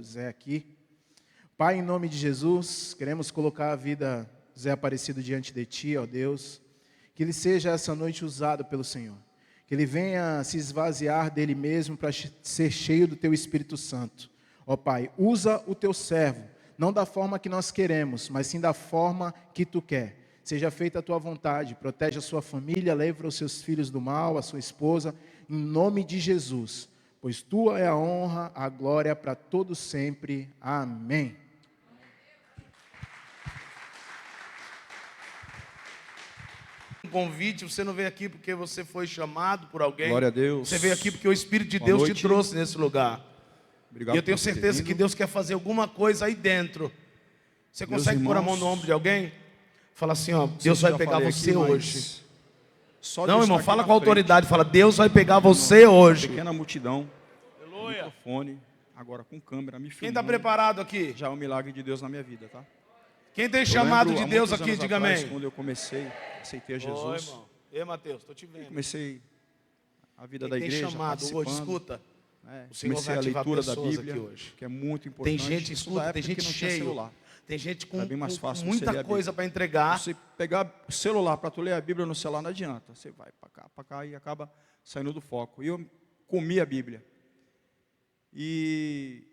Zé aqui. Pai, em nome de Jesus, queremos colocar a vida do Zé Aparecido diante de Ti, ó Deus. Que ele seja essa noite usado pelo Senhor. Que ele venha se esvaziar dele mesmo para ser cheio do Teu Espírito Santo. Ó Pai, usa o Teu servo, não da forma que nós queremos, mas sim da forma que Tu quer. Seja feita a Tua vontade, protege a sua família, livra os seus filhos do mal, a sua esposa, em nome de Jesus. Pois Tua é a honra, a glória para todos sempre. Amém. Um convite, você não veio aqui porque você foi chamado por alguém. Glória a Deus. Você veio aqui porque o Espírito de Boa Deus noite. te trouxe nesse lugar. Obrigado E eu tenho por ter certeza vindo. que Deus quer fazer alguma coisa aí dentro. Você Meus consegue pôr a mão irmãos, no ombro de alguém? Fala assim, ó, Não sei Deus se vai já pegar falei você aqui, mas hoje. só de Não, estar irmão, aqui fala na com frente, autoridade. Fala, Deus vai pegar você uma hoje. pequena multidão, Aleluia. microfone, agora com câmera, me Quem filmando. está preparado aqui? Já é um milagre de Deus na minha vida, tá? Quem tem Eu chamado lembro, de há Deus muitos aqui, anos diga atrás, amém. quando eu comecei, aceitei a Oi, Jesus. irmão. Ei, Mateus, estou te vendo. Comecei a vida Quem da tem igreja, chamado hoje, participando. escuta. né? O Senhor Comecei vai a ativar leitura da pessoas Bíblia, aqui hoje. que é muito importante. Tem gente, Isso escuta, da tem época que gente não tinha cheio. celular. Tem gente com Era bem mais fácil você ler muita a Bíblia. coisa para entregar. Você pegar o celular para tu ler a Bíblia no celular não adianta. Você vai para cá e acaba saindo do foco. E eu comi a Bíblia. E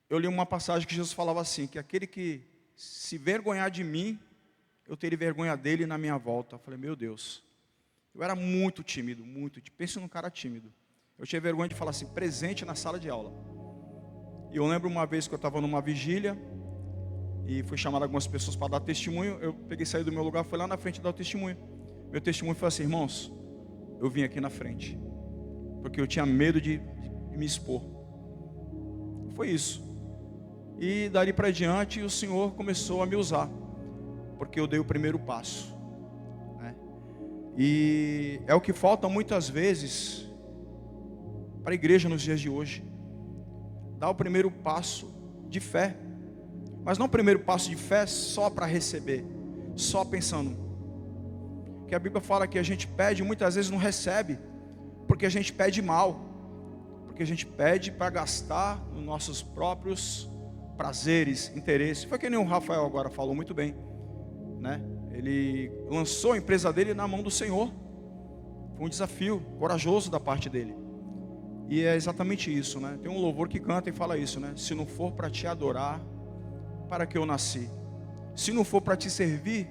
eu li uma passagem que Jesus falava assim, que aquele que se vergonhar de mim, eu terei vergonha dele na minha volta. Eu falei, meu Deus. Eu era muito tímido, muito. Pensa num cara tímido. Eu tinha vergonha de falar assim, presente na sala de aula. E eu lembro uma vez que eu estava numa vigília, e fui chamar algumas pessoas para dar testemunho. Eu peguei, saí do meu lugar, fui lá na frente dar o testemunho. Meu testemunho foi assim, irmãos, eu vim aqui na frente, porque eu tinha medo de me expor. Foi isso. E dali para diante o Senhor começou a me usar, porque eu dei o primeiro passo, né? E é o que falta muitas vezes para a igreja nos dias de hoje. Dar o primeiro passo de fé. Mas não o primeiro passo de fé só para receber, só pensando. Que a Bíblia fala que a gente pede, muitas vezes não recebe, porque a gente pede mal, porque a gente pede para gastar nos nossos próprios prazeres, interesses. Foi que nem o Rafael agora falou muito bem, né? Ele lançou a empresa dele na mão do Senhor. Foi um desafio corajoso da parte dele. E é exatamente isso, né? Tem um louvor que canta e fala isso, né? Se não for para te adorar, para que eu nasci? Se não for para te servir,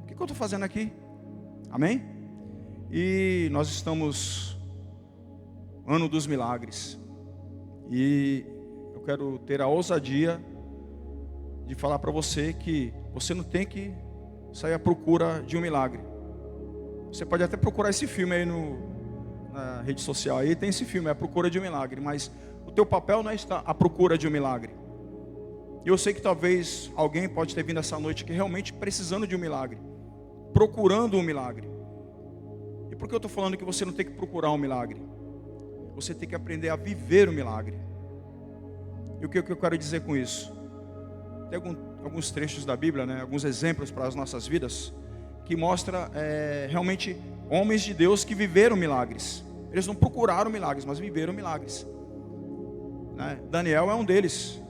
o que eu estou fazendo aqui? Amém? E nós estamos ano dos milagres. E eu quero ter a ousadia de falar para você que você não tem que sair à procura de um milagre. Você pode até procurar esse filme aí na rede social. Aí tem esse filme, é A Procura de um Milagre. Mas o teu papel não é estar à procura de um milagre. E eu sei que talvez alguém pode ter vindo essa noite que realmente precisando de um milagre, procurando um milagre. E por que eu estou falando que você não tem que procurar um milagre? Você tem que aprender a viver o milagre. E o que eu quero dizer com isso? Tem alguns trechos da Bíblia, né, alguns exemplos para as nossas vidas, que mostra realmente homens de Deus que viveram milagres. Eles não procuraram milagres, mas viveram milagres, né? Daniel é um deles.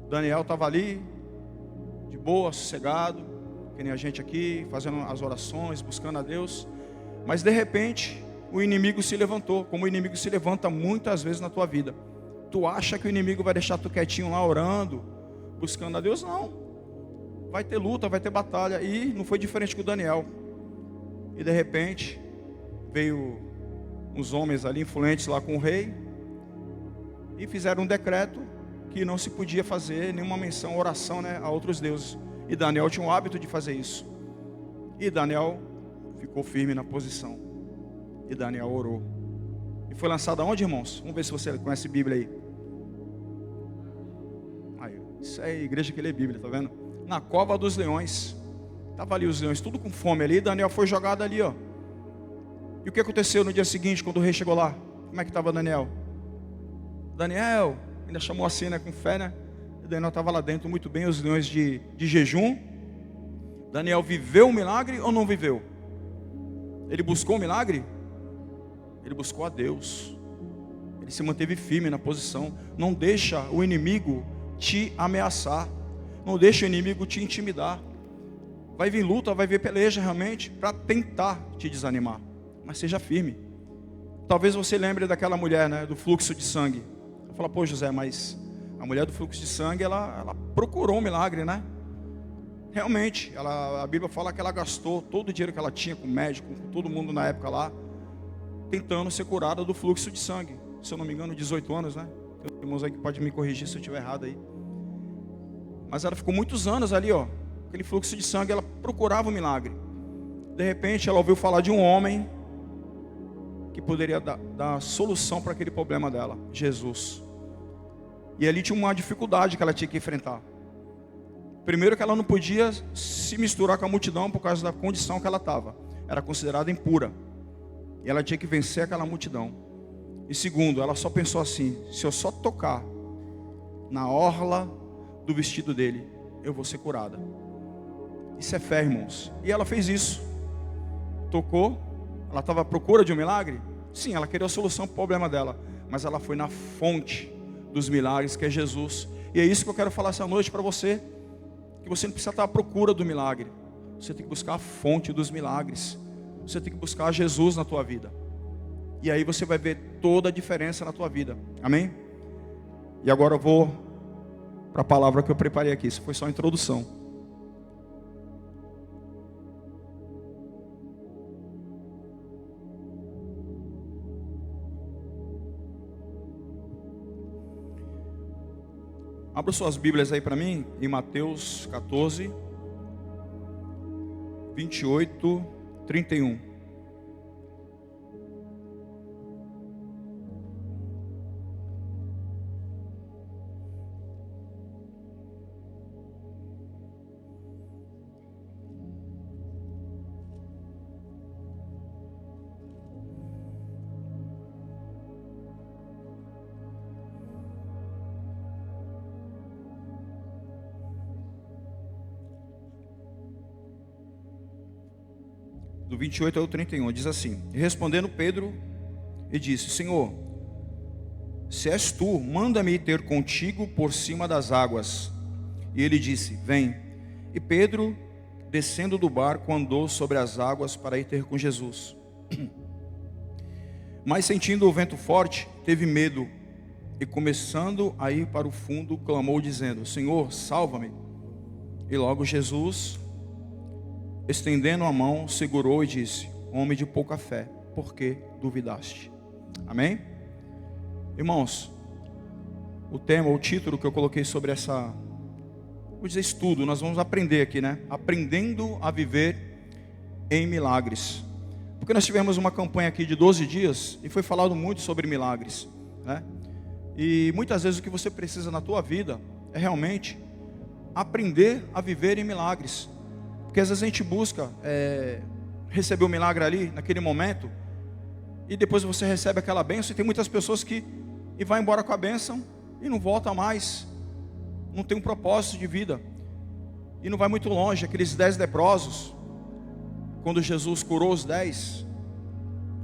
Daniel estava ali, de boa, sossegado, que nem a gente aqui, fazendo as orações, buscando a Deus. Mas de repente, o inimigo se levantou, como o inimigo se levanta muitas vezes na tua vida. Tu acha que o inimigo vai deixar tu quietinho lá orando, buscando a Deus? Não. Vai ter luta, vai ter batalha. E não foi diferente com o Daniel. E de repente, veio uns homens ali, influentes lá com o rei, e fizeram um decreto que não se podia fazer nenhuma menção, oração, né, a outros deuses. E Daniel tinha o hábito de fazer isso. E Daniel ficou firme na posição. E Daniel orou. E foi lançado aonde, irmãos? Vamos ver se você conhece Bíblia aí. Aí, isso é a igreja que lê Bíblia, tá vendo? Na cova dos leões. Estava ali os leões, tudo com fome ali. Daniel foi jogado ali, ó. E o que aconteceu no dia seguinte, quando o rei chegou lá? Como é que estava Daniel? Daniel, ainda chamou assim, né, com fé, né? E Daniel estava lá dentro muito bem, os leões de jejum. Daniel viveu o milagre ou não viveu? Ele buscou o milagre? Ele buscou a Deus. Ele se manteve firme na posição. Não deixa o inimigo te ameaçar. Não deixa o inimigo te intimidar. Vai vir luta, vai vir peleja realmente para tentar te desanimar. Mas seja firme. Talvez você lembre daquela mulher, né, do fluxo de sangue. Fala, pô, José, mas a mulher do fluxo de sangue, ela procurou um milagre, né? Realmente, a Bíblia fala que ela gastou todo o dinheiro que ela tinha com o médico, com todo mundo na época lá, tentando ser curada do fluxo de sangue. Se eu não me engano, 18 anos, né? Tem irmãos aí que podem me corrigir se eu estiver errado aí. Mas ela ficou muitos anos ali, ó, aquele fluxo de sangue, ela procurava um milagre. De repente, ela ouviu falar de um homem que poderia dar solução para aquele problema dela, Jesus. E ali tinha uma dificuldade que ela tinha que enfrentar. Primeiro que ela não podia se misturar com a multidão por causa da condição que ela estava. Era considerada impura. E ela tinha que vencer aquela multidão. E segundo, ela só pensou assim, se eu só tocar na orla do vestido dele, eu vou ser curada. Isso é fé, irmãos. E ela fez isso. Tocou. Ela estava à procura de um milagre? Sim, ela queria a solução para o problema dela. Mas ela foi na fonte dos milagres, que é Jesus. E é isso que eu quero falar essa noite para você. Que você não precisa estar à procura do milagre. Você tem que buscar a fonte dos milagres. Você tem que buscar Jesus na tua vida. E aí você vai ver toda a diferença na tua vida. Amém? E agora eu vou para a palavra que eu preparei aqui. Isso foi só a introdução. Abra suas Bíblias aí para mim, em Mateus 14, 28, 31. Do 28 ao 31, diz assim: e respondendo Pedro, e disse: Senhor, se és tu, manda-me ter contigo por cima das águas. E ele disse: vem. E Pedro, descendo do barco, andou sobre as águas para ir ter com Jesus. Mas sentindo o vento forte, teve medo, e começando a ir para o fundo, clamou dizendo: Senhor, salva-me. E logo Jesus, estendendo a mão, segurou e disse: homem de pouca fé, por que duvidaste? Amém? Irmãos, o tema, o título que eu coloquei sobre essa, vou dizer estudo, nós vamos aprender aqui, né? Aprendendo a viver em milagres. Porque nós tivemos uma campanha aqui de 12 dias e foi falado muito sobre milagres, né? E muitas vezes o que você precisa na tua vida é realmente aprender a viver em milagres. Porque às vezes a gente busca receber o milagre ali, naquele momento, e depois você recebe aquela bênção, e tem muitas pessoas que vai embora com a bênção e não volta mais, não tem um propósito de vida, e não vai muito longe. Aqueles 10 leprosos, quando Jesus curou os 10,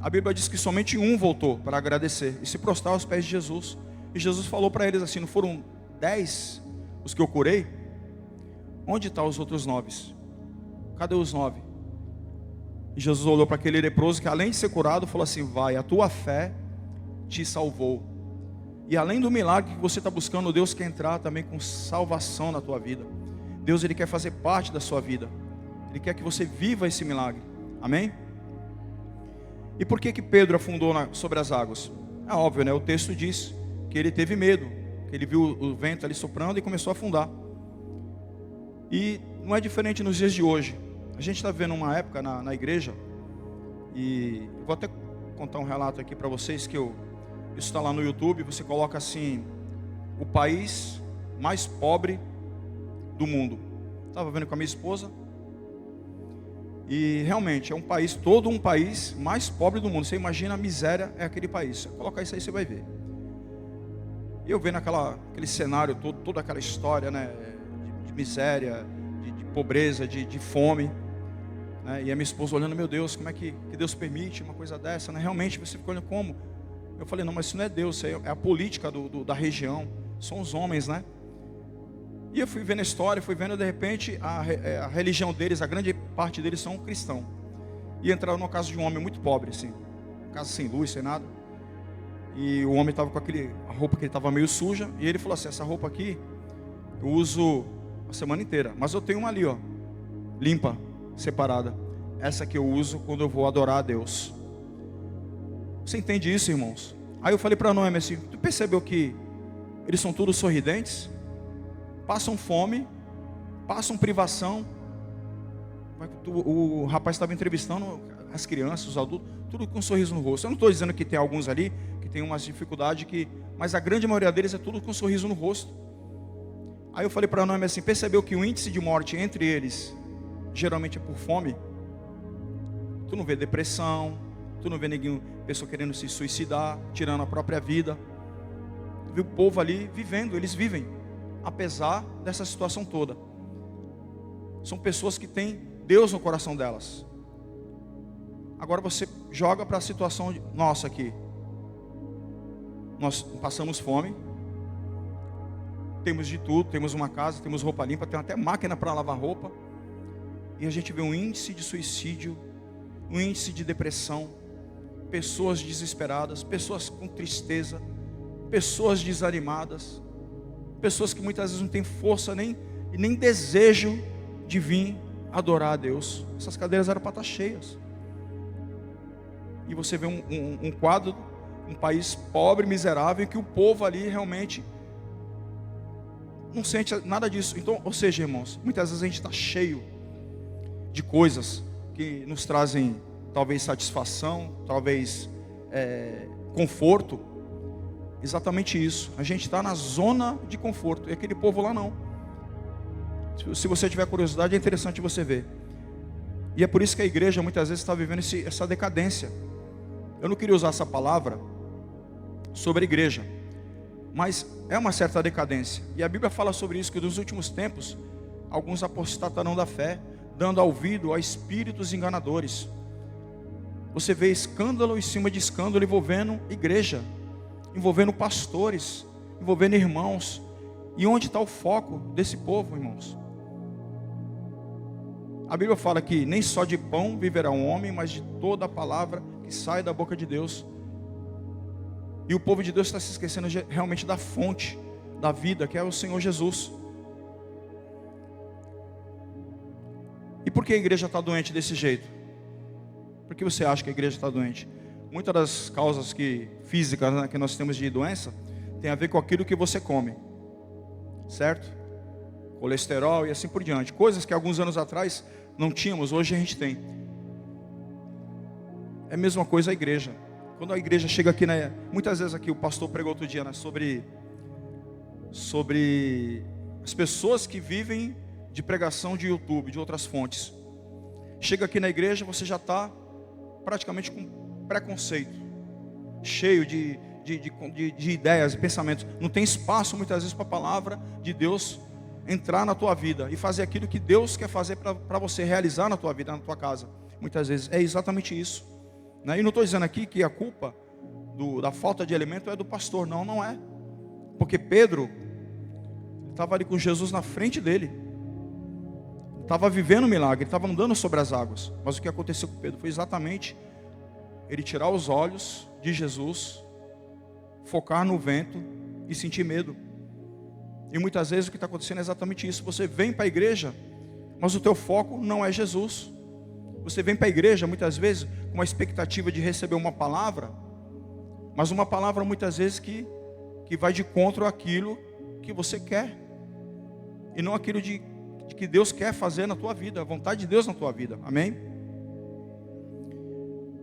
a Bíblia diz que somente um voltou para agradecer e se prostrar aos pés de Jesus. E Jesus falou para eles assim: não foram 10 os que eu curei? Onde estão os outros 9? Cadê os 9? E Jesus olhou para aquele leproso que, além de ser curado, falou assim: vai, a tua fé te salvou. E além do milagre que você está buscando, Deus quer entrar também com salvação na tua vida. Deus, Ele quer fazer parte da sua vida. Ele quer que você viva esse milagre. Amém? E por que Pedro afundou sobre as águas? É óbvio, né? O texto diz que ele teve medo, que ele viu o vento ali soprando e começou a afundar. E não é diferente nos dias de hoje. A gente está vivendo uma época na igreja, e eu vou até contar um relato aqui para vocês, que isso está lá no YouTube. Você coloca assim: o país mais pobre do mundo. Estava vendo com a minha esposa, e realmente é um país, todo um país mais pobre do mundo. Você imagina a miséria é aquele país. Coloca isso aí, você vai ver. E eu vendo aquele cenário todo, toda aquela história, né, de miséria, de pobreza, de fome, né? E a minha esposa olhando: meu Deus, como é que Deus permite uma coisa dessa, né? Realmente você fica olhando como Eu falei, não, mas isso não é Deus, isso é a política da região, são os homens, né? E eu fui vendo a história, fui vendo, de repente, a religião deles, a grande parte deles são cristãos. E entraram numa casa de um homem muito pobre, assim, casa sem luz, sem nada. E o homem estava com a roupa que ele estava meio suja, e ele falou assim, essa roupa aqui, eu uso a semana inteira, mas eu tenho uma ali, ó, limpa, separada. Essa que eu uso quando eu vou adorar a Deus. Você entende isso, irmãos? Aí eu falei para Noemi assim, tu percebeu que eles são todos sorridentes? Passam fome, passam privação. O rapaz estava entrevistando as crianças, os adultos, tudo com um sorriso no rosto. Eu não estou dizendo que tem alguns ali que tem umas dificuldades, mas a grande maioria deles é tudo com um sorriso no rosto. Aí eu falei para a Noemi assim, percebeu que o índice de morte entre eles geralmente é por fome? Tu não vê depressão, tu não vê ninguém, pessoa querendo se suicidar, tirando a própria vida. Tu vê o povo ali vivendo, eles vivem, apesar dessa situação toda. São pessoas que têm Deus no coração delas. Agora você joga para a situação nossa aqui. Nós passamos fome, temos de tudo, temos uma casa, temos roupa limpa, tem até máquina para lavar roupa. E a gente vê um índice de suicídio, um índice de depressão, pessoas desesperadas, pessoas com tristeza, pessoas desanimadas, pessoas que muitas vezes não têm força nem desejo de vir adorar a Deus. Essas cadeiras eram para estar cheias. E você vê um quadro, um país pobre, miserável, que o povo ali realmente não sente nada disso. Então, ou seja, irmãos, muitas vezes a gente está cheio de coisas que nos trazem talvez satisfação, talvez conforto. Exatamente isso. A gente está na zona de conforto. E aquele povo lá não. Se você tiver curiosidade, é interessante você ver. E é por isso que a igreja muitas vezes está vivendo essa decadência. Eu não queria usar essa palavra sobre a igreja, mas é uma certa decadência. E a Bíblia fala sobre isso, que nos últimos tempos alguns apostatarão da fé, dando ouvido a espíritos enganadores. Você vê escândalo em cima de escândalo envolvendo igreja, envolvendo pastores, envolvendo irmãos. E onde está o foco desse povo, irmãos? A Bíblia fala que nem só de pão viverá um homem, mas de toda a palavra que sai da boca de Deus. E o povo de Deus está se esquecendo realmente da fonte da vida, que é o Senhor Jesus. E por que a igreja está doente desse jeito? Por que você acha que a igreja está doente? Muitas das causas físicas, né, que nós temos de doença tem a ver com aquilo que você come, certo? Colesterol e assim por diante. Coisas que alguns anos atrás não tínhamos, hoje a gente tem. É a mesma coisa a igreja. Quando a igreja chega aqui, né, muitas vezes aqui o pastor pregou outro dia, né, sobre as pessoas que vivem de pregação de YouTube, de outras fontes. Chega aqui na igreja, você já está praticamente com preconceito, cheio de ideias e pensamentos. Não tem espaço muitas vezes para a palavra de Deus entrar na tua vida e fazer aquilo que Deus quer fazer para você realizar na tua vida, na tua casa. Muitas vezes é exatamente isso, né? E não estou dizendo aqui que a culpa da falta de alimento é do pastor, não é. Porque Pedro estava ali com Jesus na frente dele, estava vivendo o milagre, estava andando sobre as águas. Mas o que aconteceu com Pedro foi exatamente ele tirar os olhos de Jesus, focar no vento e sentir medo. E muitas vezes o que está acontecendo é exatamente isso. Você vem para a igreja, mas o teu foco não é Jesus. Você vem para a igreja muitas vezes com uma expectativa de receber uma palavra, mas uma palavra muitas vezes que vai de encontro àquilo que você quer, e não aquilo de que Deus quer fazer na tua vida, a vontade de Deus na tua vida. Amém?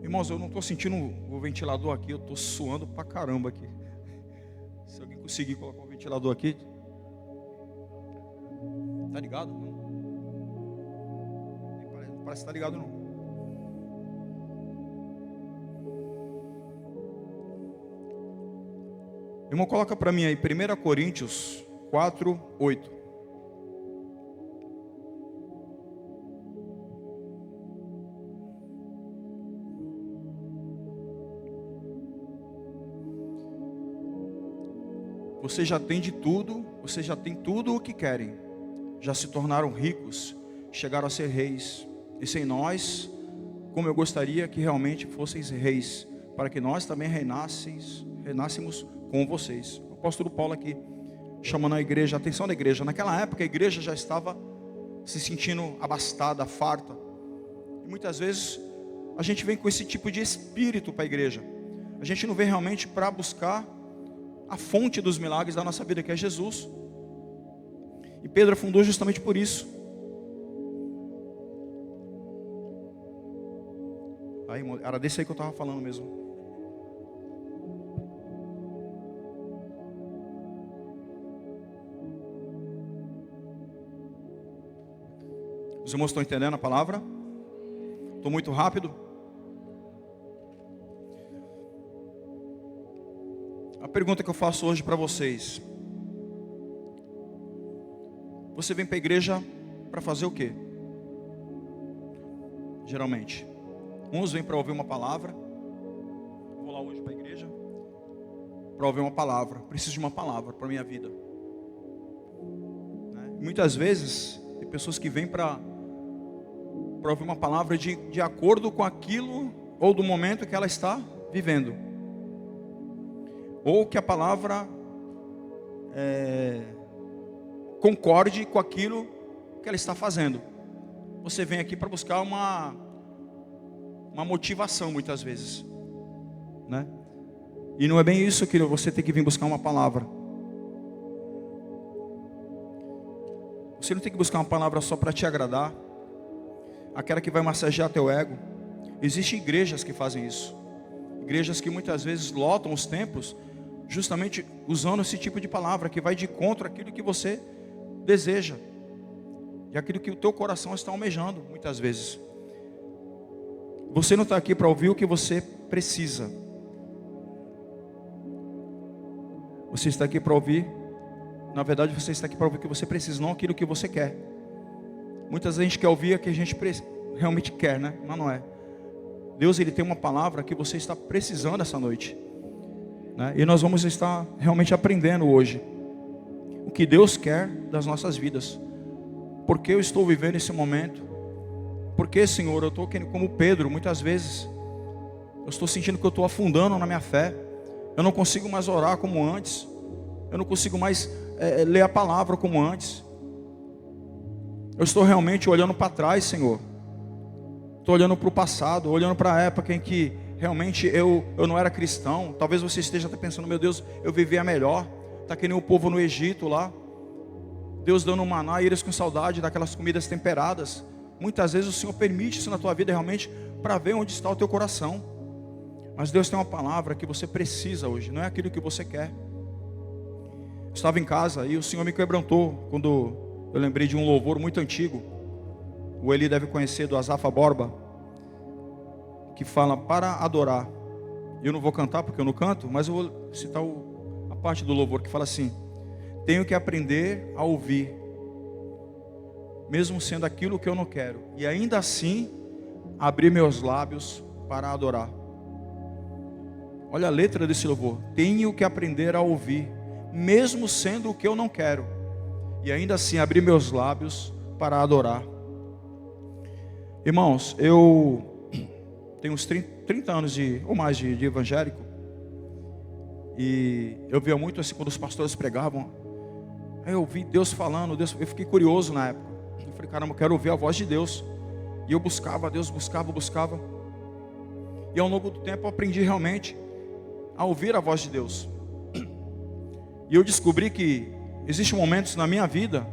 Irmãos, eu não estou sentindo o ventilador aqui, eu estou suando pra caramba aqui. Se alguém conseguir colocar o ventilador aqui. Tá ligado? Não? Parece que tá ligado não. Irmão, coloca para mim aí 1 Coríntios 4, 8. Você já tem de tudo, você já tem tudo o que querem. Já se tornaram ricos, chegaram a ser reis. E sem nós, como eu gostaria que realmente fosseis reis, para que nós também reinássemos com vocês. O apóstolo Paulo aqui, chamando a igreja, a atenção da igreja. Naquela época a igreja já estava se sentindo abastada, farta. E muitas vezes a gente vem com esse tipo de espírito para a igreja. A gente não vem realmente para buscar a fonte dos milagres da nossa vida, que é Jesus. E Pedro afundou justamente por isso. Aí, era desse aí que eu estava falando mesmo. Os irmãos estão entendendo a palavra? Estou muito rápido? A pergunta que eu faço hoje para vocês: você vem para a igreja para fazer o quê? Geralmente, uns vêm para ouvir uma palavra. Vou lá hoje para a igreja para ouvir uma palavra. Preciso de uma palavra para a minha vida. Muitas vezes tem pessoas que vêm para ouvir uma palavra de acordo com aquilo ou do momento que ela está vivendo, ou que a palavra concorde com aquilo que ela está fazendo. Você vem aqui para buscar uma motivação muitas vezes, né? E não é bem isso que você tem que vir buscar uma palavra. Você não tem que buscar uma palavra só para te agradar, aquela que vai massagear teu ego. Existem igrejas que fazem isso. Igrejas que muitas vezes lotam os templos justamente usando esse tipo de palavra que vai de encontro àquilo que você deseja e aquilo que o teu coração está almejando muitas vezes. Você não está aqui para ouvir o que você precisa. Você está aqui para ouvir, na verdade você está aqui para ouvir o que você precisa, não aquilo que você quer. Muitas vezes a gente quer ouvir o que a gente realmente quer, né? Mas não é. Deus, Ele tem uma palavra que você está precisando essa noite, né? E nós vamos estar realmente aprendendo hoje o que Deus quer das nossas vidas. Porque eu estou vivendo esse momento? Porque, Senhor, eu estou como Pedro, muitas vezes eu estou sentindo que eu estou afundando na minha fé. Eu não consigo mais orar como antes. Eu não consigo mais ler a palavra como antes. Eu estou realmente olhando para trás, Senhor. Estou olhando para o passado, olhando para a época em que realmente eu não era cristão. Talvez você esteja até pensando: meu Deus, eu vivia melhor. Está que nem o povo no Egito lá, Deus dando um maná e eles com saudade daquelas comidas temperadas. Muitas vezes o Senhor permite isso na tua vida realmente para ver onde está o teu coração. Mas Deus tem uma palavra que você precisa hoje, não é aquilo que você quer. Eu estava em casa e o Senhor me quebrantou quando eu lembrei de um louvor muito antigo. O Eli deve conhecer, do Azafa Borba, que fala para adorar. Eu não vou cantar porque eu não canto, mas eu vou citar a parte do louvor que fala assim: tenho que aprender a ouvir, mesmo sendo aquilo que eu não quero, e ainda assim abrir meus lábios para adorar. Olha a letra desse louvor: tenho que aprender a ouvir, mesmo sendo o que eu não quero, e ainda assim abrir meus lábios para adorar. Irmãos, eu tenho uns 30 anos ou mais de evangélico, e eu via muito assim quando os pastores pregavam. Aí eu ouvi Deus falando, eu fiquei curioso na época. Eu falei: caramba, eu quero ouvir a voz de Deus. E eu buscava Deus, buscava. E ao longo do tempo eu aprendi realmente a ouvir a voz de Deus. E eu descobri que existem momentos na minha vida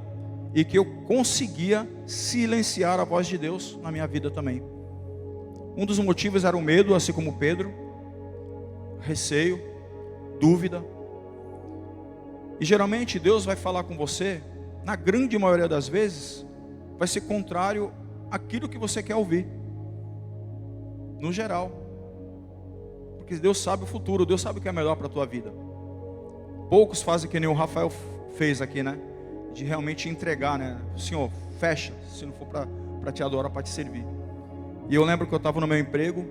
e que eu conseguia silenciar a voz de Deus na minha vida também. Um dos motivos era o medo, assim como Pedro, receio, dúvida. E geralmente Deus vai falar com você, na grande maioria das vezes, vai ser contrário àquilo que você quer ouvir, no geral. Porque Deus sabe o futuro, Deus sabe o que é melhor para a tua vida. Poucos fazem que nem o Rafael fez aqui, né? De realmente entregar, né? Senhor, fecha, se não for para te adorar, para te servir. E eu lembro que eu estava no meu emprego,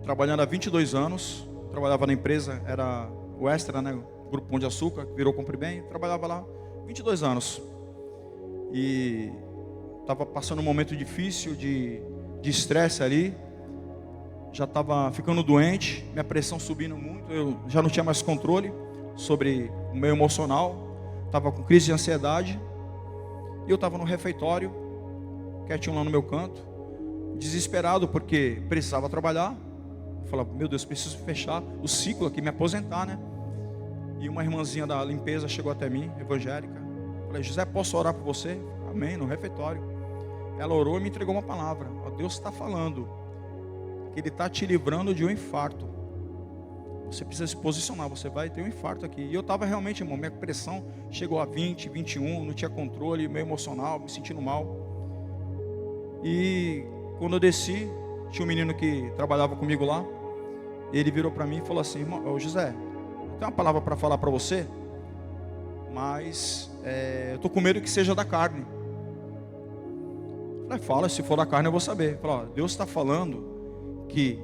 trabalhando há 22 anos, trabalhava na empresa, era o Extra, né? Grupo Pão de Açúcar, que virou Compre Bem, trabalhava lá 22 anos. E estava passando um momento difícil de estresse ali. Já estava ficando doente, minha pressão subindo muito, eu já não tinha mais controle sobre o meu emocional. Estava com crise de ansiedade. E eu estava no refeitório, quietinho lá no meu canto, desesperado porque precisava trabalhar. Eu falava, meu Deus, preciso fechar o ciclo aqui, me aposentar, né? E uma irmãzinha da limpeza chegou até mim, evangélica. Eu falei, José, posso orar por você? Amém, no refeitório. Ela orou e me entregou uma palavra. Ó, Deus está falando que Ele está te livrando de um infarto. Você precisa se posicionar, você vai ter um infarto aqui. E eu estava realmente, irmão, minha pressão chegou a 20, 21, não tinha controle, meio emocional, me sentindo mal. E quando eu desci, tinha um menino que trabalhava comigo lá. Ele virou para mim e falou assim, irmão, ô José, eu tenho uma palavra para falar para você, mas eu estou com medo que seja da carne. Eu falei, fala, se for da carne eu vou saber. Eu falei, ó, Deus está falando que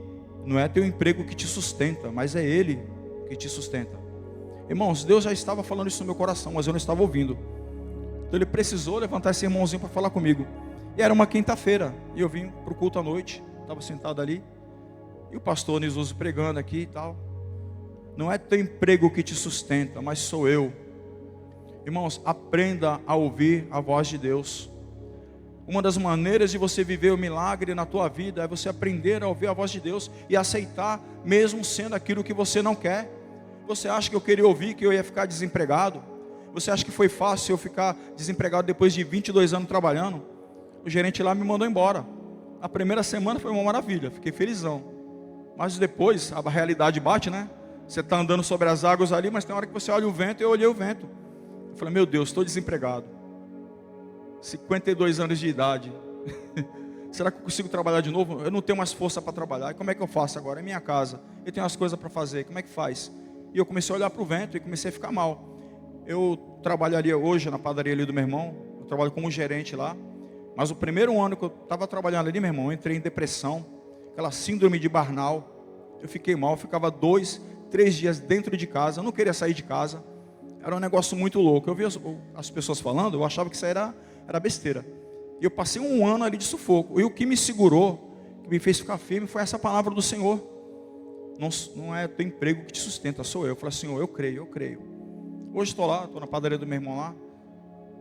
não é teu emprego que te sustenta, mas é Ele que te sustenta. Irmãos, Deus já estava falando isso no meu coração, mas eu não estava ouvindo. Então Ele precisou levantar esse irmãozinho para falar comigo. E era uma quinta-feira, e eu vim para o culto à noite, estava sentado ali, e o pastor Nisuso pregando aqui e tal. Não é teu emprego que te sustenta, mas sou eu. Irmãos, aprenda a ouvir a voz de Deus. Uma das maneiras de você viver o milagre na tua vida é você aprender a ouvir a voz de Deus e aceitar, mesmo sendo aquilo que você não quer. Você acha que eu queria ouvir que eu ia ficar desempregado? Você acha que foi fácil eu ficar desempregado depois de 22 anos trabalhando? O gerente lá me mandou embora. A primeira semana foi uma maravilha, fiquei felizão. Mas depois a realidade bate, né? Você está andando sobre as águas ali, mas tem hora que você olha o vento, e eu olhei o vento. Eu falei, meu Deus, estou desempregado. 52 anos de idade. Será que eu consigo trabalhar de novo? Eu não tenho mais força para trabalhar. E como é que eu faço agora? É minha casa. Eu tenho as coisas para fazer. Como é que faz? E eu comecei a olhar para o vento e comecei a ficar mal. Eu trabalharia hoje na padaria ali do meu irmão. Eu trabalho como gerente lá. Mas o primeiro ano que eu estava trabalhando ali, meu irmão, eu entrei em depressão. Aquela síndrome de Barnal. Eu fiquei mal. Eu ficava 2, 3 dias dentro de casa. Eu não queria sair de casa. Era um negócio muito louco. Eu via as pessoas falando, eu achava que isso era besteira. E eu passei um ano ali de sufoco. E o que me segurou, que me fez ficar firme, foi essa palavra do Senhor. Não é teu emprego que te sustenta, sou eu. Eu falei, Senhor, eu creio, eu creio. Hoje estou lá, estou na padaria do meu irmão lá,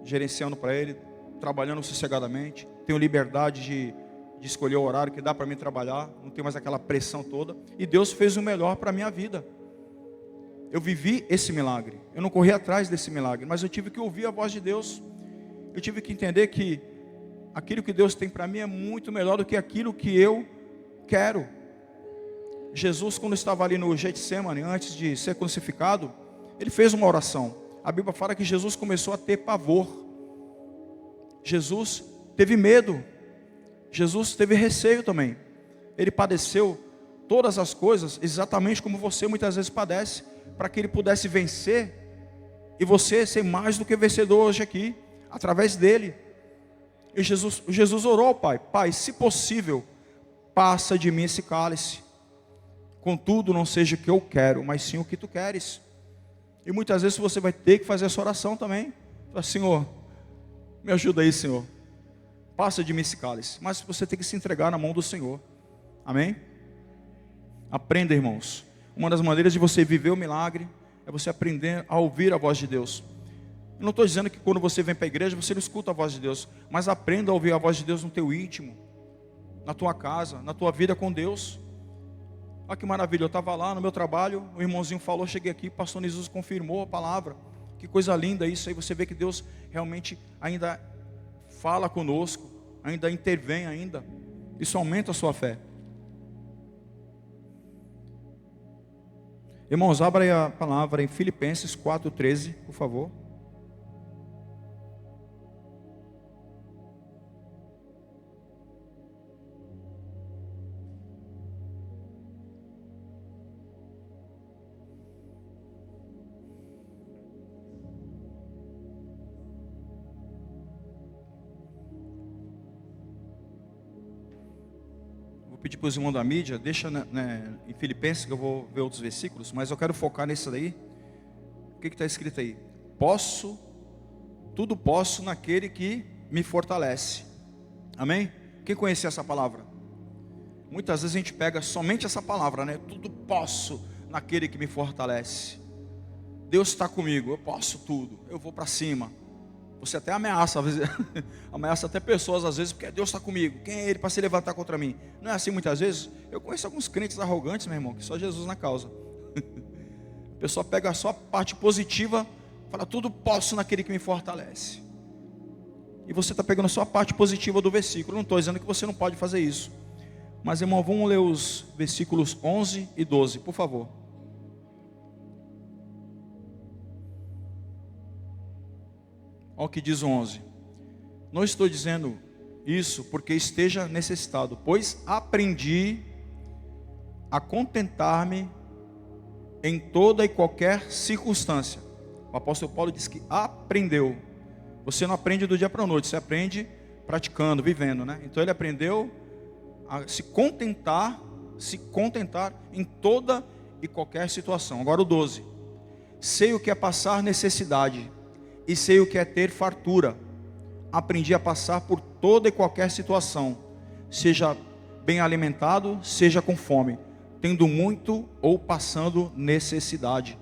gerenciando para ele, trabalhando sossegadamente. Tenho liberdade de escolher o horário que dá para mim trabalhar. Não tenho mais aquela pressão toda. E Deus fez o melhor para a minha vida. Eu vivi esse milagre. Eu não corri atrás desse milagre, mas eu tive que ouvir a voz de Deus. Eu tive que entender que aquilo que Deus tem para mim é muito melhor do que aquilo que eu quero. Jesus, quando estava ali no Getsemane, antes de ser crucificado, ele fez uma oração. A Bíblia fala que Jesus começou a ter pavor. Jesus teve medo. Jesus teve receio também. Ele padeceu todas as coisas exatamente como você muitas vezes padece, para que ele pudesse vencer e você ser mais do que vencedor hoje aqui, através dele. E Jesus orou ao Pai, Pai, se possível, passa de mim esse cálice, contudo não seja o que eu quero, mas sim o que tu queres. E muitas vezes você vai ter que fazer essa oração também. Fala, Senhor, me ajuda aí, Senhor, passa de mim esse cálice. Mas você tem que se entregar na mão do Senhor. Amém? Aprenda, irmãos. Uma das maneiras de você viver o milagre é você aprender a ouvir a voz de Deus. Eu não estou dizendo que quando você vem para a igreja você não escuta a voz de Deus, mas aprenda a ouvir a voz de Deus no teu íntimo, na tua casa, na tua vida com Deus. Olha que maravilha, eu estava lá no meu trabalho, o irmãozinho falou, cheguei aqui, o pastor Jesus confirmou a palavra. Que coisa linda isso aí, você vê que Deus realmente ainda fala conosco, ainda intervém ainda. Isso aumenta a sua fé. Irmãos, abra aí a palavra em Filipenses 4:13, por favor. Vou pedir para os irmãos da mídia, deixa em Filipenses, que eu vou ver outros versículos, mas eu quero focar nesse daí. O que está escrito aí? Tudo posso naquele que me fortalece. Amém? Quem conhece essa palavra? Muitas vezes a gente pega somente essa palavra, né? Tudo posso naquele que me fortalece. Deus está comigo, eu posso tudo, eu vou para cima. Você até ameaça, às vezes, ameaça até pessoas às vezes, porque Deus está comigo. Quem é ele para se levantar contra mim? Não é assim muitas vezes? Eu conheço alguns crentes arrogantes, meu irmão, que só Jesus na causa. A pessoa pega só a parte positiva, fala, tudo posso naquele que me fortalece. E você está pegando só a parte positiva do versículo. Não estou dizendo que você não pode fazer isso. Mas, irmão, vamos ler os versículos 11 e 12, por favor. Olha o que diz o 11. Não estou dizendo isso porque esteja necessitado, pois aprendi a contentar-me em toda e qualquer circunstância. O apóstolo Paulo diz que aprendeu. Você não aprende do dia para a noite, você aprende praticando, vivendo, né? Então ele aprendeu a se contentar em toda e qualquer situação. Agora o 12. Sei o que é passar necessidade e sei o que é ter fartura. Aprendi a passar por toda e qualquer situação, seja bem alimentado, seja com fome, tendo muito ou passando necessidade.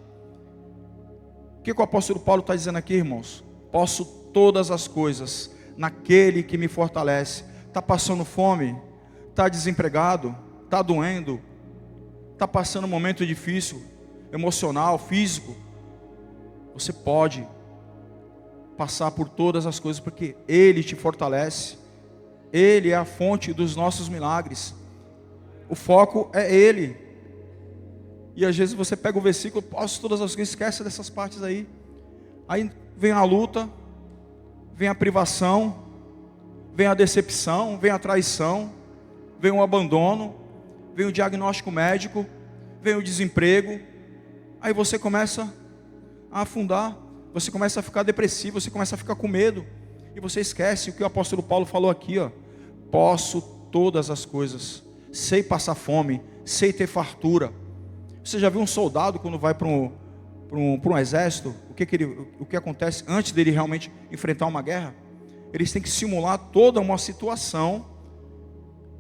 O que o apóstolo Paulo está dizendo aqui, irmãos? Posso todas as coisas naquele que me fortalece. Está passando fome? Está desempregado? Está doendo? Está passando um momento difícil, emocional, físico? Você pode passar por todas as coisas, porque Ele te fortalece. Ele é a fonte dos nossos milagres. O foco é Ele. E às vezes você pega o versículo, posso todas as coisas, esquece dessas partes aí. Aí vem a luta, vem a privação, vem a decepção, vem a traição, vem o abandono, vem o diagnóstico médico, vem o desemprego. Aí você começa a afundar, você começa a ficar depressivo, você começa a ficar com medo. E você esquece o que o apóstolo Paulo falou aqui, ó. Posso todas as coisas, sei passar fome, sei ter fartura. Você já viu um soldado quando vai para um exército, o que acontece antes dele realmente enfrentar uma guerra? Eles têm que simular toda uma situação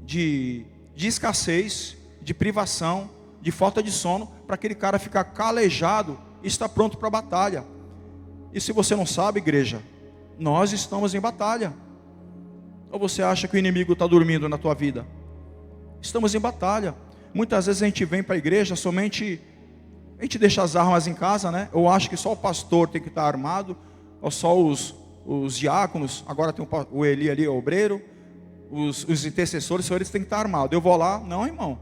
de escassez, de privação, de falta de sono, para aquele cara ficar calejado e estar pronto para a batalha. E se você não sabe, igreja, nós estamos em batalha. Ou você acha que o inimigo está dormindo na tua vida? Estamos em batalha. Muitas vezes a gente vem para a igreja somente, a gente deixa as armas em casa, né? Eu acho que só o pastor tem que estar armado, ou só os diáconos, agora tem o Eli ali, o obreiro, os intercessores, só eles têm que estar armados. Eu vou lá, não, irmão,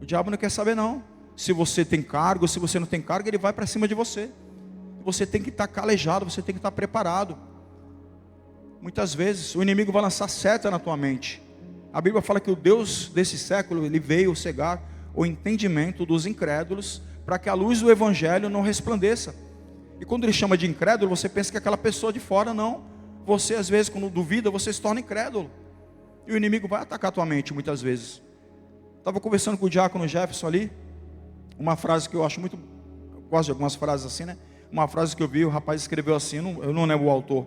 o diabo não quer saber não. Se você tem cargo, se você não tem cargo, ele vai para cima de você. Você tem que estar calejado, você tem que estar preparado. Muitas vezes o inimigo vai lançar seta na tua mente. A Bíblia fala que o Deus desse século, ele veio cegar o entendimento dos incrédulos, para que a luz do Evangelho não resplandeça. E quando ele chama de incrédulo, você pensa que é aquela pessoa de fora. Não. Você às vezes, quando duvida, você se torna incrédulo. E o inimigo vai atacar a tua mente muitas vezes. Estava conversando com o diácono Jefferson ali, uma frase que eu acho muito, gosto de algumas frases assim, né? Uma frase que eu vi, o rapaz escreveu assim, eu não lembro o autor,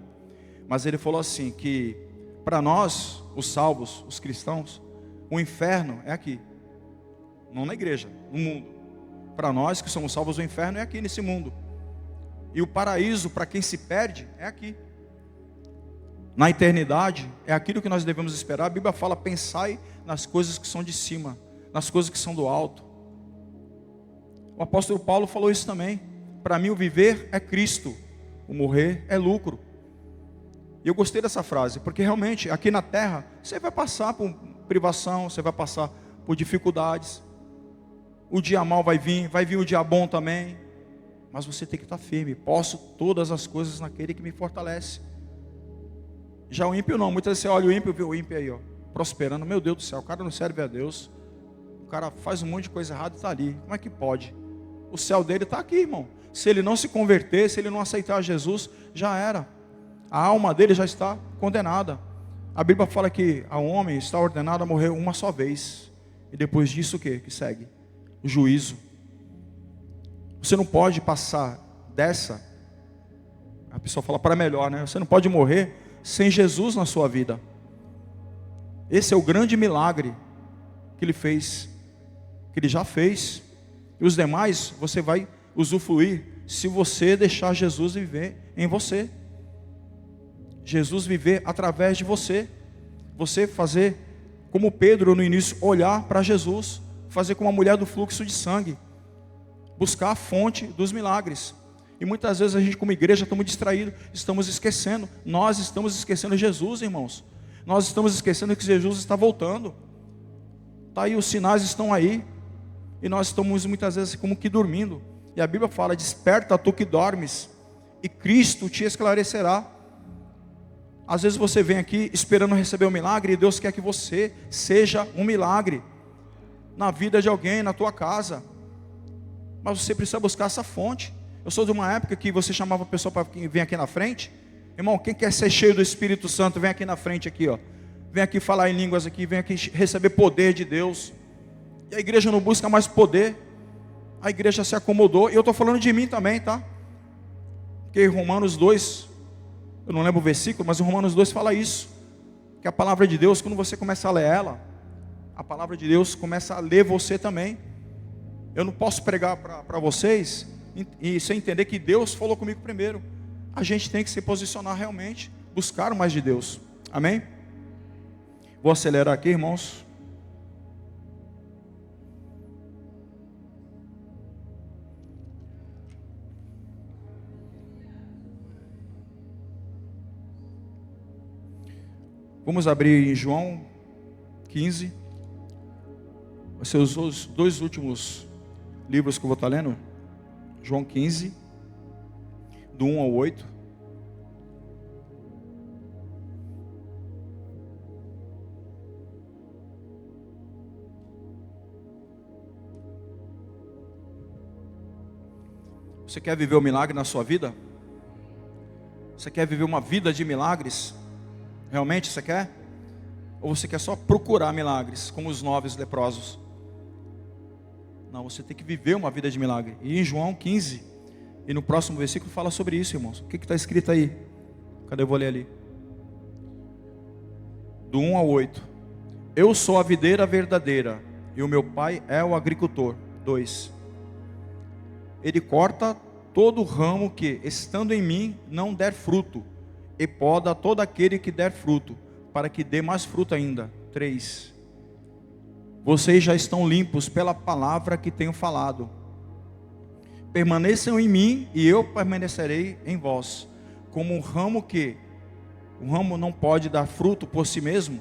mas ele falou assim, que para nós, os salvos, os cristãos, o inferno é aqui, não na igreja, no mundo. Para nós que somos salvos, o inferno é aqui nesse mundo. E o paraíso, para quem se perde, é aqui. Na eternidade, é aquilo que nós devemos esperar. A Bíblia fala, pensai nas coisas que são de cima, nas coisas que são do alto. O apóstolo Paulo falou isso também. Para mim o viver é Cristo, o morrer é lucro. E eu gostei dessa frase, porque realmente aqui na terra, você vai passar por privação, você vai passar por dificuldades. O dia mal vai vir o dia bom também. Mas você tem que estar firme. Posso todas as coisas naquele que me fortalece. Já o ímpio não, muitas vezes você olha o ímpio, vê o ímpio aí, ó, prosperando. Meu Deus do céu, o cara não serve a Deus. O cara faz um monte de coisa errada e está ali. Como é que pode? O céu dele está aqui, irmão. Se ele não se converter, se ele não aceitar Jesus, já era. A alma dele já está condenada. A Bíblia fala que o homem está ordenado a morrer uma só vez. E depois disso o que segue? O juízo. Você não pode passar dessa, a pessoa fala para melhor, né? Você não pode morrer sem Jesus na sua vida. Esse é o grande milagre que Ele fez, que Ele já fez. E os demais você vai usufruir se você deixar Jesus viver em você. Jesus viver através de você. Você fazer como Pedro no início, olhar para Jesus. Fazer como a mulher do fluxo de sangue. Buscar a fonte dos milagres. E muitas vezes a gente como igreja estamos distraídos, estamos esquecendo. Nós estamos esquecendo Jesus, irmãos. Nós estamos esquecendo que Jesus está voltando. Está aí, os sinais estão aí. E nós estamos muitas vezes como que dormindo. E a Bíblia fala, desperta tu que dormes, e Cristo te esclarecerá. Às vezes você vem aqui esperando receber um milagre, e Deus quer que você seja um milagre na vida de alguém, na tua casa. Mas você precisa buscar essa fonte. Eu sou de uma época que você chamava a pessoa para vir aqui na frente. Irmão, quem quer ser cheio do Espírito Santo, vem aqui na frente aqui, ó. Vem aqui falar em línguas aqui, vem aqui receber poder de Deus. E a igreja não busca mais poder. A igreja se acomodou. E eu estou falando de mim também, tá? Porque em Romanos 2, eu não lembro o versículo, mas em Romanos 2 fala isso. Que a palavra de Deus, quando você começa a ler ela, a palavra de Deus começa a ler você também. Eu não posso pregar para vocês e sem entender que Deus falou comigo primeiro. A gente tem que se posicionar realmente, buscar mais de Deus. Amém? Vou acelerar aqui, irmãos. Vamos abrir em João 15. Vai ser os dois últimos livros que eu vou estar lendo. João 15, do 1 ao 8. Você quer viver o milagre na sua vida? Você quer viver uma vida de milagres? Realmente você quer? Ou você quer só procurar milagres, como os 9 leprosos? Não, você tem que viver uma vida de milagre. E em João 15, e no próximo versículo fala sobre isso, irmãos. O que está escrito aí? Cadê? Eu vou ler ali. Do 1 ao 8. Eu sou a videira verdadeira, e o meu pai é o agricultor. 2. Ele corta todo ramo que, estando em mim, não der fruto, e poda todo aquele que der fruto, para que dê mais fruto ainda. 3. Vocês já estão limpos pela palavra que tenho falado. Permaneçam em mim e eu permanecerei em vós. Como um ramo não pode dar fruto por si mesmo,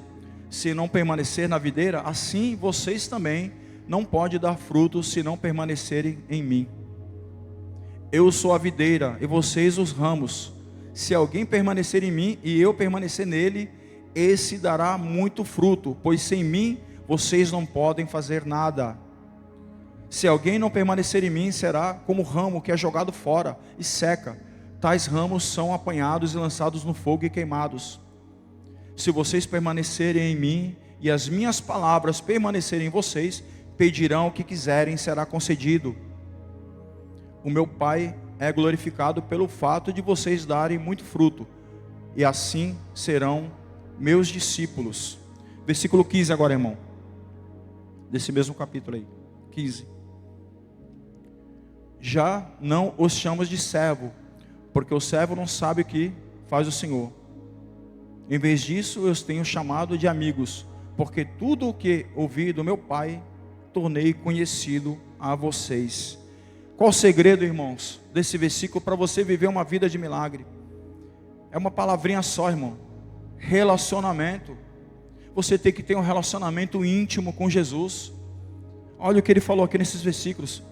se não permanecer na videira, assim vocês também não podem dar fruto se não permanecerem em mim. Eu sou a videira e vocês os ramos. Se alguém permanecer em mim e eu permanecer nele, esse dará muito fruto, pois sem mim vocês não podem fazer nada. Se alguém não permanecer em mim, será como ramo que é jogado fora e seca. Tais ramos são apanhados e lançados no fogo e queimados. Se vocês permanecerem em mim e as minhas palavras permanecerem em vocês, pedirão o que quiserem, será concedido. O meu Pai é glorificado pelo fato de vocês darem muito fruto, e assim serão meus discípulos. Versículo 15 agora, irmão, desse mesmo capítulo aí, 15. Já não os chamo de servo, porque o servo não sabe o que faz o Senhor. Em vez disso, eu os tenho chamado de amigos, porque tudo o que ouvi do meu Pai, tornei conhecido a vocês. Qual o segredo, irmãos, desse versículo para você viver uma vida de milagre? É uma palavrinha só, irmão. Relacionamento. Você tem que ter um relacionamento íntimo com Jesus. Olha o que ele falou aqui nesses versículos.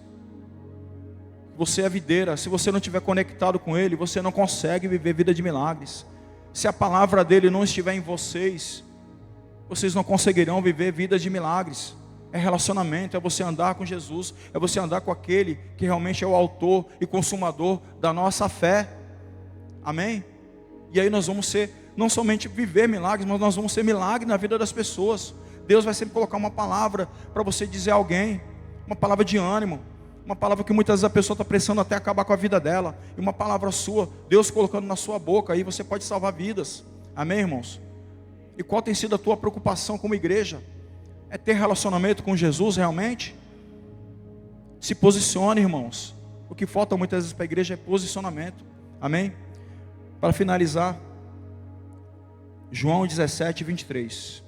Você é a videira. Se você não estiver conectado com Ele, você não consegue viver vida de milagres. Se a palavra dele não estiver em vocês, vocês não conseguirão viver vida de milagres. É relacionamento, é você andar com Jesus, é você andar com aquele que realmente é o autor e consumador da nossa fé. Amém? E aí nós vamos ser, não somente viver milagres, mas nós vamos ser milagre na vida das pessoas. Deus vai sempre colocar uma palavra para você dizer a alguém, uma palavra de ânimo, Uma palavra que muitas vezes a pessoa está pensando até acabar com a vida dela. E uma palavra sua, Deus colocando na sua boca, aí você pode salvar vidas. Amém, irmãos? E qual tem sido a tua preocupação como igreja? É ter relacionamento com Jesus realmente? Se posicione, irmãos. O que falta muitas vezes para a igreja é posicionamento. Amém? Para finalizar, João 17, 23.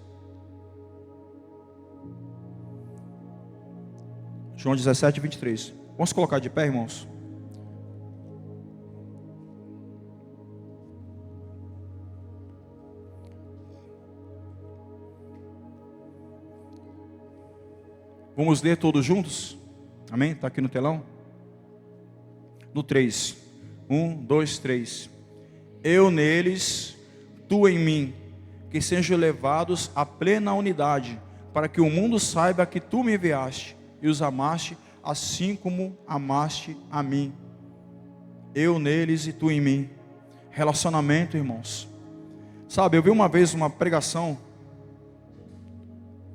João 17, 23. Vamos colocar de pé, irmãos? Vamos ler todos juntos? Amém? Está aqui no telão? No 3. 1, 2, 3. Eu neles, tu em mim, que sejam levados à plena unidade, para que o mundo saiba que tu me enviaste e os amaste, assim como amaste a mim. Eu neles e tu em mim. Relacionamento, irmãos. Sabe, eu vi uma vez uma pregação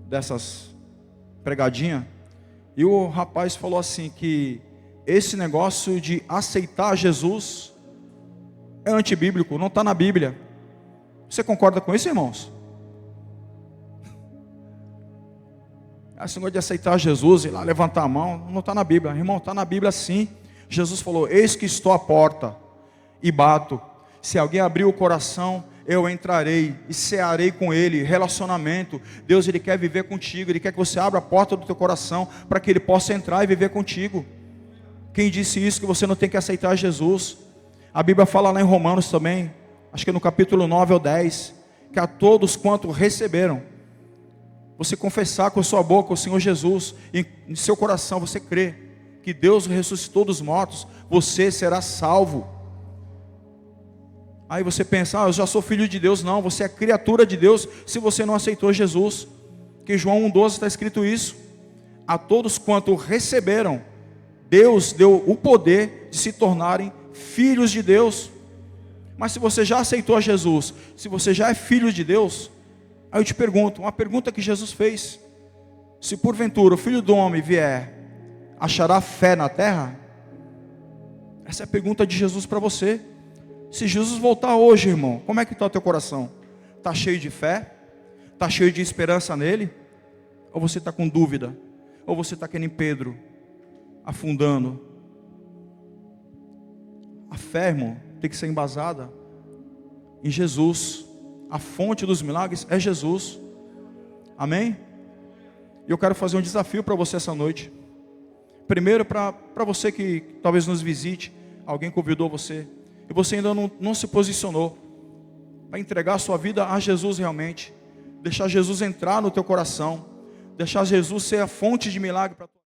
dessas pregadinha, e o rapaz falou assim que esse negócio de aceitar Jesus é antibíblico, não está na Bíblia. Você concorda com isso, irmãos? Esse negócio de aceitar Jesus, ir lá levantar a mão, não está na Bíblia. Irmão, está na Bíblia sim. Jesus falou: eis que estou à porta e bato. Se alguém abrir o coração, eu entrarei e cearei com ele. Relacionamento. Deus, Ele quer viver contigo. Ele quer que você abra a porta do teu coração para que Ele possa entrar e viver contigo. Quem disse isso? Que você não tem que aceitar Jesus. A Bíblia fala lá em Romanos também, acho que no capítulo 9 ou 10, que a todos quanto receberam, você confessar com a sua boca o Senhor Jesus, e em seu coração você crê que Deus ressuscitou dos mortos, você será salvo. Aí você pensa: eu já sou filho de Deus. Não, você é criatura de Deus se você não aceitou Jesus. Que João 1,12 está escrito isso. A todos quanto receberam, Deus deu o poder de se tornarem filhos de Deus. Mas se você já aceitou a Jesus, se você já é filho de Deus, aí eu te pergunto, uma pergunta que Jesus fez: se porventura o Filho do Homem vier, achará fé na terra? Essa é a pergunta de Jesus para você. Se Jesus voltar hoje, irmão, como é que está o teu coração? Está cheio de fé? Está cheio de esperança nele? Ou você está com dúvida? Ou você está que nem Pedro, afundando? A fé, irmão, tem que ser embasada em Jesus. A fonte dos milagres é Jesus. Amém? E eu quero fazer um desafio para você essa noite. Primeiro, para você que talvez nos visite, alguém convidou você, e você ainda não se posicionou para entregar a sua vida a Jesus realmente. Deixar Jesus entrar no teu coração. Deixar Jesus ser a fonte de milagre para tua vida.